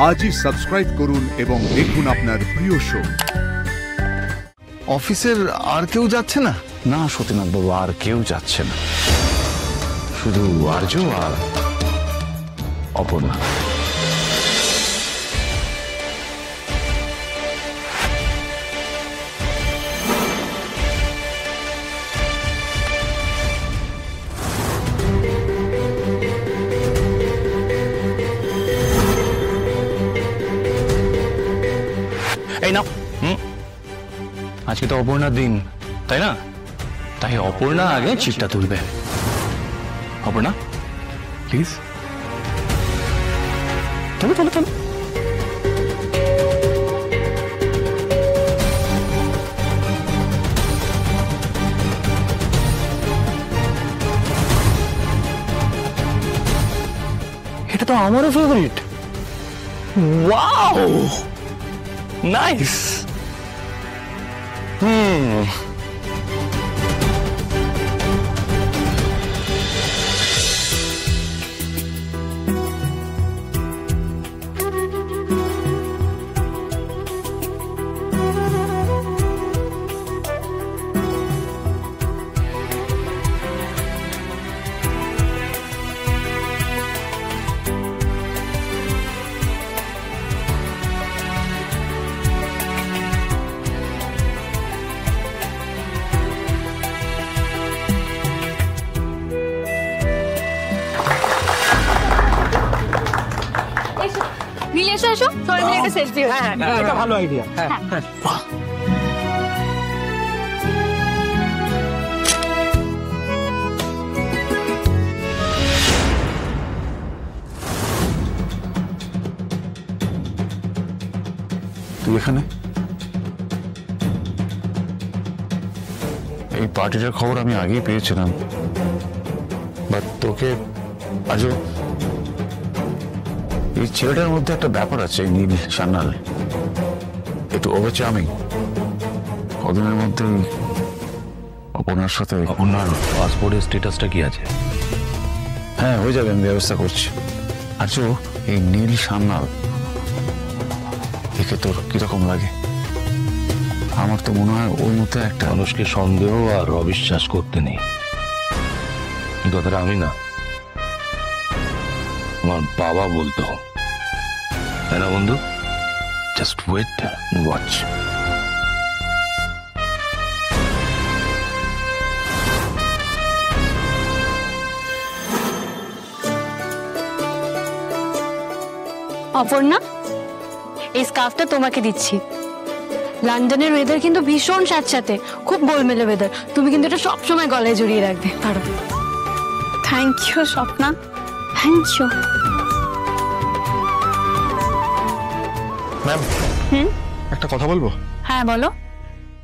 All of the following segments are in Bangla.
আজই সাবস্ক্রাইব করুন এবং দেখুন আপনার প্রিয় শো। অফিসের আর কেউ যাচ্ছে না? না সতীনাথ বাবু, আর কেউ যাচ্ছে না, শুধু আর্য আর অপর্ণা। এই নাও। আজকে তো অপর্ণার দিন, তাই না? তাই অপর্ণা আগে চিপটা তুলবে। অপর্ণা প্লিজ, চলো চলো চলো। এটা তো আমারও ফেভারিট। Wow, nice. মিলে এসো এসো, সবাই মিলে একটা সেলফি। হ্যাঁ, এটা ভালো আইডিয়া। হ্যাঁ হ্যাঁ, তুই এখানে? এই পার্টিটার খবর আমি আগেই পেয়েছিলাম, বাট তোকে আজ এই ছেলেটার মধ্যে একটা ব্যাপার আছে, নীল সান্যাল একটু ওভারচার্মিং। কদিনের মধ্যে অপর্ণার সাথে। অপর্ণার পাসপোর্টের স্ট্যাটাসটা কি আছে? হ্যাঁ হয়ে যাবে, আমি ব্যবস্থা করছি। আর এই নীল সান্যাল, একে তোর কিরকম লাগে? আমার তো মনে হয় ওর মধ্যে একটা মানুষকে সন্দেহ আর অবিশ্বাস করতে নেই, এই কথাটা আমি না, আমার বাবা বলতো, তাই না বন্ধু? Just wait and watch. Aparna, এই স্কার্ফটা তোমাকে দিচ্ছি। লন্ডনের ওয়েদার কিন্তু ভীষণ স্যাঁতস্যাঁতে, খুব গোলমেলে ওয়েদার। তুমি কিন্তু এটা সবসময় গলায় জড়িয়ে রাখবে। পারো। Thank you Swapna, thank you. Ma'am একটা কথা বলবো? হ্যাঁ বলো।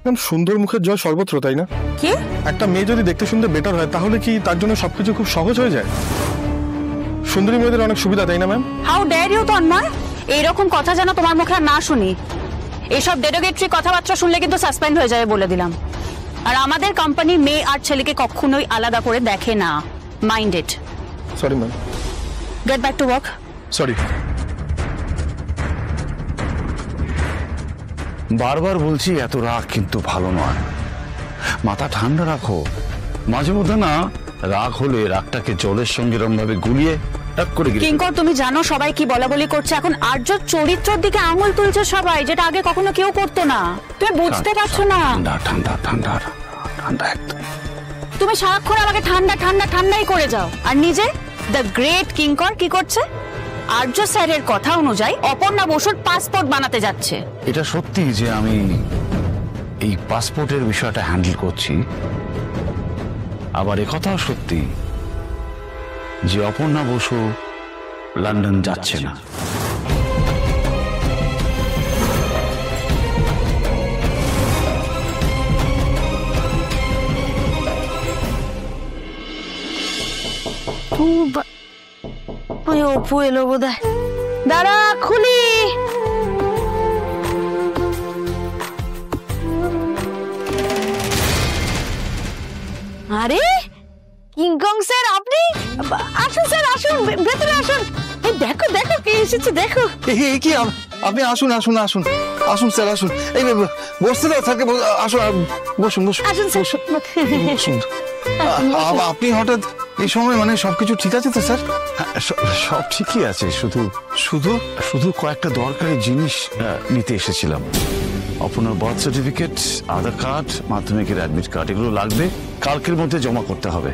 ম্যাম, সুন্দর মুখের জয় সর্বত্র, তাই না? কি? একটা মেয়ে যদি দেখতে শুনতে বেটার হয়, তাহলে কি তার জন্য সবকিছু খুব সহজ হয়ে যায়? সুন্দরী মেয়েদের অনেক সুবিধা, তাই না ma'am? How dare you Tanmay, এইরকম কথা যেন তোমার মুখে আর না শুনি। এইসব ডেরোগেটরি কথাবার্তা শুনলে কিন্তু সাসপেন্ড হয়ে যাবে বলে দিলাম। আর আমাদের কোম্পানি মেয়ে আর ছেলেকে কখনোই আলাদা করে দেখে না। Mind it. Sorry ma'am. Get back to work. Sorry. বারবার বলছি, এত রাগ কিন্তু ভালো নয়। মাথা ঠান্ডা রাখো। মাঝে মধ্যে না রাগ হলে রাগটাকে জলের সঙ্গে এরকম ভাবে গুলিয়ে টাক করে গিয়ে। কিঙ্কর, তুমি জানো সবাই কি বলা বলি করছে? এখন আর্যর চরিত্রের দিকে আঙুল তুলছে সবাই, যেটা আগে কখনো কেউ করতো না। তুমি বুঝতে পারছো না? ঠান্ডা ঠান্ডা ঠান্ডা ঠান্ডা একদম। তুমি সারাক্ষণ আমাকে ঠান্ডা ঠান্ডা ঠান্ডাই করে যাও, আর নিজে দ্য গ্রেট কিঙ্কর কি করছে? আর্য স্যারের কথা অনুযায়ী অপর্ণা বসুর পাসপোর্ট বানাতে যাচ্ছে। এটা সত্যি যে আমি এই পাসপোর্টের বিষয়টা হ্যান্ডেল করছি, আবার একথাও সত্যি যে অপর্ণা বসু লন্ডন যাচ্ছে না। ওই অপু এলো বোধহয়। দাঁড়া, খুলি। আরে কিংকং স্যার, আপনি? আসুন স্যার, আসুন, ভেতরে আসুন। এই দেখো দেখো কে এসেছে দেখো। এই কি আপনি আসুন আসুন আসুন আসুন স্যার আসুন। এই বসতে দাও স্যারকে, আসুন বসুন বসুন আসুন স্যার। বসুন। আপনি হঠাৎ এই সময়, মানে সবকিছু ঠিক আছে তো স্যার? হ্যাঁ, সব ঠিকই আছে, শুধু শুধু শুধু কয়েকটা দরকারি জিনিস নিতে এসেছিলাম। আপনার বার্থ সার্টিফিকেট, আধার কার্ড, মাধ্যমিকের অ্যাডমিট কার্ড, এগুলো লাগবে। কালকের মধ্যে জমা করতে হবে।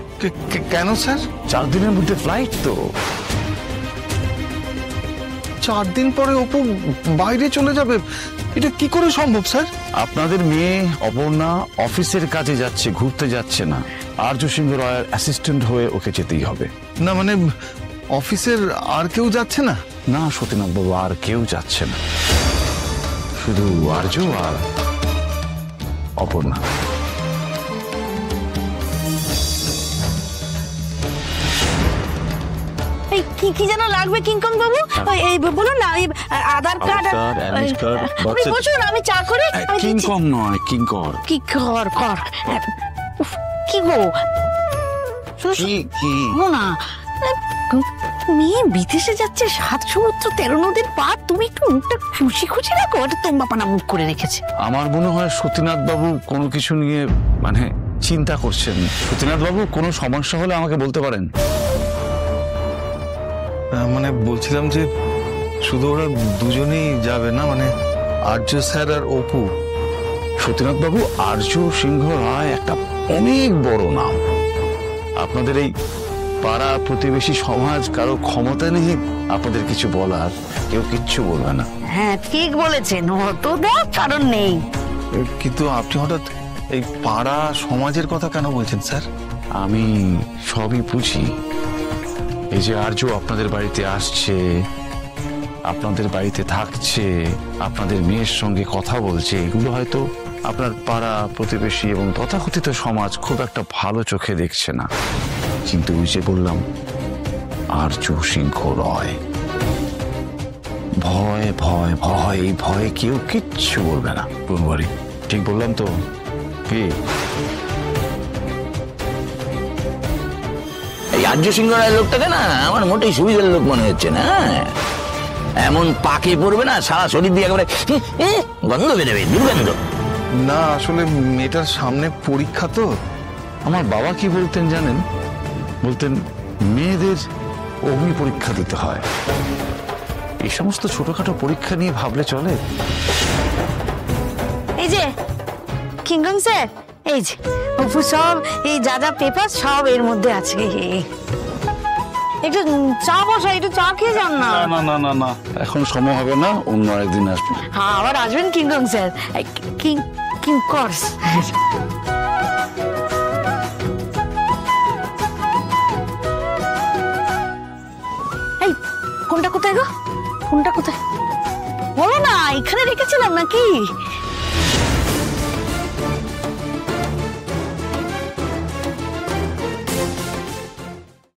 কেন স্যার? 4 দিনের মধ্যে ফ্লাইট তো। 4 দিন পরে অপু বাইরে চলে যাবে, এটা কি করে সম্ভব স্যার? আপনাদের মেয়ে অপর্ণা অফিসের কাজে যাচ্ছে, ঘুরতে যাচ্ছে না। আর্য সিংহ রায়ের অ্যাসিস্ট্যান্ট হয়ে ওকে যেতেই হবে। না মানে অফিসের আর কেউ যাচ্ছে না? না সতীনাথ বাবু, আর কেউ যাচ্ছে না, শুধু আর্য আর অপর্ণা। এই কি কি যেন লাগবে কিংকং বাবু? এই বলুন না, এই আধার কার্ড, আধার কার্ড, অ্যাডমিট কার্ড, আপনি বসুন, আমি চা করে আমি দিচ্ছি। কিংকং নয়, কিঙ্কর। কি কর কর উফ, কি গো শোনো না, মেয়ে বিদেশে যাচ্ছে, 7 সমুদ্র 13 নদীর পার, তুমি একটু মুখটা খুশি খুশি রাখো। এটা তোমার পানা মুখ করে রেখেছে। আমার মনে হয় সতীনাথ বাবু কোনো কিছু নিয়ে মানে চিন্তা করছেন। সতীনাথ বাবু, কোনো সমস্যা হলে আমাকে বলতে পারেন। মানে বলছিলাম যে শুধু ওরা দুজনেই যাবে না, মানে আর্য স্যার আর অপু? সতীনাথ বাবু, আর্য সিংহ রায় একটা অনেক বড় নাম। আপনাদের এই পাড়া প্রতিবেশী সমাজ কারো ক্ষমতা নেই আপনাদের কিছু বলার, কেউ কিচ্ছু বলবে না। হ্যাঁ ঠিক বলেছেন, অত দেখ কারণ নেই। কিন্তু আপনি হঠাৎ এই পাড়া সমাজের কথা কেন বলছেন স্যার? আমি সবই বুঝি। এই যে আর্য আপনাদের বাড়িতে আসছে, আপনাদের বাড়িতে থাকছে, আপনাদের মেয়ের সঙ্গে কথা বলছে, এগুলো হয়তো আপনার পাড়া প্রতিবেশী এবং তথাকথিত সমাজ খুব একটা ভালো চোখে দেখছে না। কিন্তু ওই যে বললাম, আর্য সিংহ রয়, ভয় ভয় ভয়, এই ভয়ে কেউ কিচ্ছু বলবে না। বাড়ি ঠিক বললাম তো? কি এই আর্য সিংহ রায়ের লোকটাকে না আমার মোটেই সুবিধার লোক মনে হচ্ছে না। এমন পাকে পড়বে না, সারা শরীর দিয়ে একেবারে গন্ধ বেরোবে, দুর্গন্ধ। না আসলে মেয়েটার সামনে পরীক্ষা তো। আমার বাবা কি বলতেন জানেন? বলতেন মেয়েদের অগ্নি পরীক্ষা দিতে হয়। এই সমস্ত ছোটখাটো পরীক্ষা নিয়ে ভাবলে চলে? এই যে কিংকং স্যার, এই যে অপু সব এই যা যা পেপার সব এর মধ্যে আছে। একটু চা বসা, একটু চা খেয়ে যান না। না না না না, এখন সময় হবে না, অন্য একদিন আসবো। হ্যাঁ আবার আসবেন কিংকং স্যার। কিংকর্স এই কোনটা কোথায় গো? কোনটা কোথায় বলো না, এখানে রেখেছিলাম নাকি?